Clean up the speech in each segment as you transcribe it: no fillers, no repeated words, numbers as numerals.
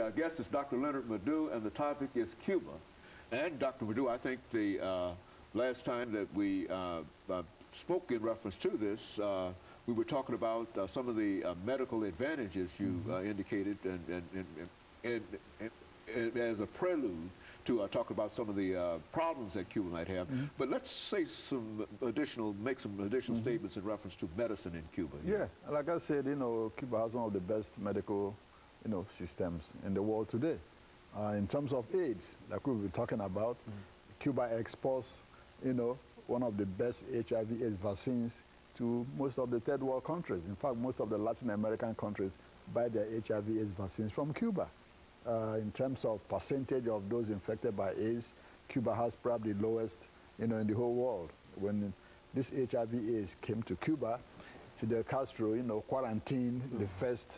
Our guest is Dr. Leonard Madu, and the topic is Cuba. And Dr. Madu, I think the last time that we spoke in reference to this, we were talking about some of the medical advantages you indicated, and as a prelude to talk about some of the problems that Cuba might have. But let's say make some additional statements in reference to medicine in Cuba. Yeah, like I said, Cuba has one of the best medical systems in the world today. In terms of AIDS, like we were talking about, Cuba exports, one of the best HIV/AIDS vaccines to most of the third world countries. In fact, most of the Latin American countries buy their HIV/AIDS vaccines from Cuba. In terms of percentage of those infected by AIDS, Cuba has probably the lowest, in the whole world. When this HIV/AIDS came to Cuba, Fidel Castro, quarantined the first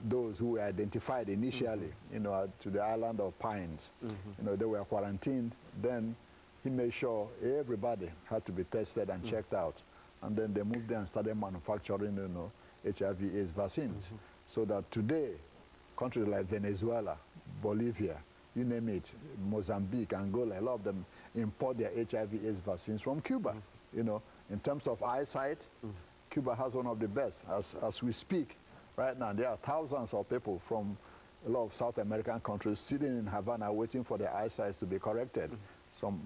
those who were identified initially, to the island of Pines. They were quarantined. Then he made sure everybody had to be tested and checked out. And then they moved there and started manufacturing, HIV/AIDS vaccines. So that today, countries like Venezuela, Bolivia, you name it, Mozambique, Angola, a lot of them import their HIV/AIDS vaccines from Cuba. In terms of eyesight, Cuba has one of the best. As we speak, right now, there are thousands of people from a lot of South American countries sitting in Havana waiting for their eyesight to be corrected. Some,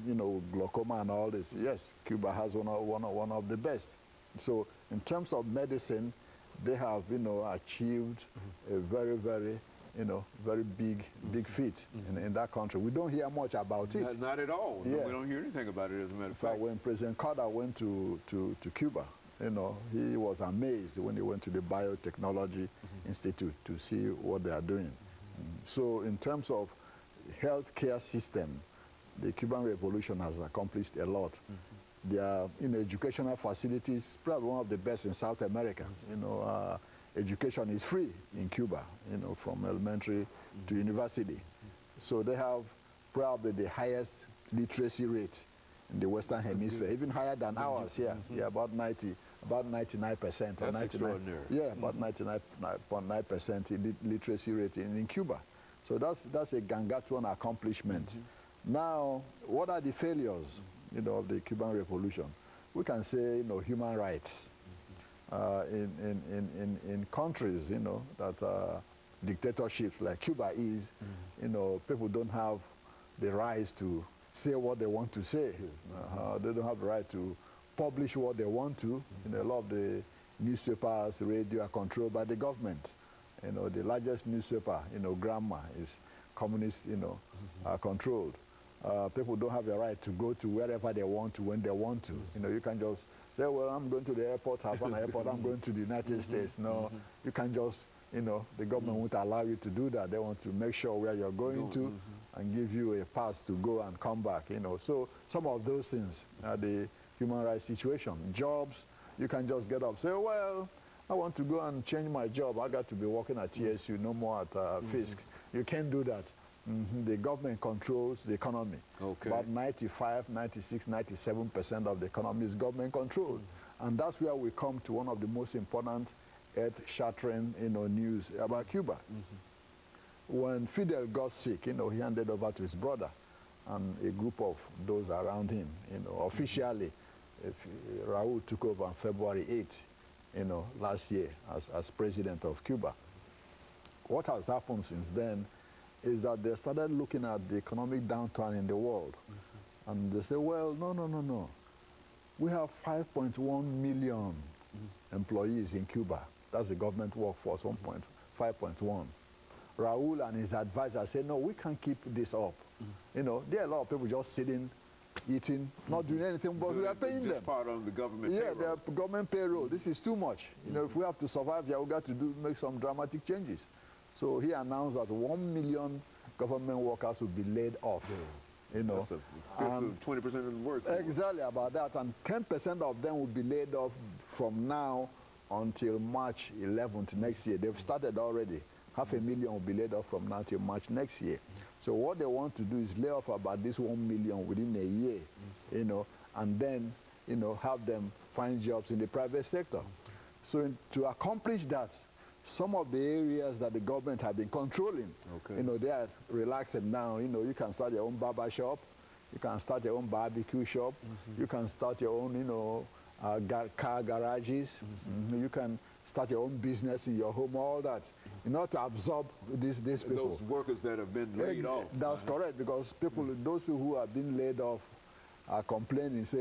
glaucoma and all this. Yes, Cuba has one of the best. So in terms of medicine, they have, achieved a very, very, very big feat in that country. We don't hear much about it. Not at all. Yeah. No, we don't hear anything about it, as a matter of fact. When President Carter went to Cuba, he was amazed when he went to the Biotechnology Institute to see what they are doing. So in terms of healthcare system, the Cuban Revolution has accomplished a lot. Their educational facilities, probably one of the best in South America. Education is free in Cuba, from elementary to university. So they have probably the highest literacy rate in the Western Hemisphere, even higher than ours here. Yeah, about 99%. That's extraordinary. Yeah, about 99.9% literacy rate in Cuba. So that's a gargantuan accomplishment. Now, what are the failures, of the Cuban Revolution? We can say, human rights. In countries, that dictatorships like Cuba is, people don't have the rights to say what they want to say. They don't have the right to publish what they want to. A lot of the newspapers, radio are controlled by the government. The largest newspaper, Gramma, is communist, controlled. People don't have the right to go to wherever they want to, when they want to. You can just say, well, I'm going to the airport, Havana Airport, I'm going to the United States. No, you can just, the government won't allow you to do that. They want to make sure where you're going to and give you a pass to go and come back, So some of those things are the human rights situation. Jobs, you can just get up, say, well, I want to go and change my job. I got to be working at TSU, no more at Fisk. You can't do that. The government controls the economy. About 95, 96, 97% of the economy is government controlled. And that's where we come to one of the most important earth-shattering news about Cuba. When Fidel got sick, he handed over to his brother and a group of those around him. Officially, Raul took over on February 8th, last year as president of Cuba. What has happened since then is that they started looking at the economic downturn in the world. And they say, well, no. We have 5.1 million employees in Cuba. That's the government workforce, 5.1. Raul and his advisors say, no, we can't keep this up. There are a lot of people just sitting, eating, not doing anything, but we are paying them. Just part of the government payroll. Yeah, the government payroll. This is too much. If we have to survive here, we got to make some dramatic changes. So he announced that 1 million government workers will be laid off. That's 20% of the workforce. Exactly about that, and 10% of them will be laid off from now until March 11th next year. They've started already. 500,000 will be laid off from now till March next year. So what they want to do is lay off about this 1 million within a year, and then, have them find jobs in the private sector. So to accomplish that, some of the areas that the government have been controlling, Okay. you know, they are relaxing now. You know, you can start your own barber shop, you can start your own barbecue shop, you can start your own, you know, car garages, you can start your own business in your home, all that, in order to absorb these people. Those workers that have been laid off. That's correct, because people, those people who have been laid off are complaining, saying,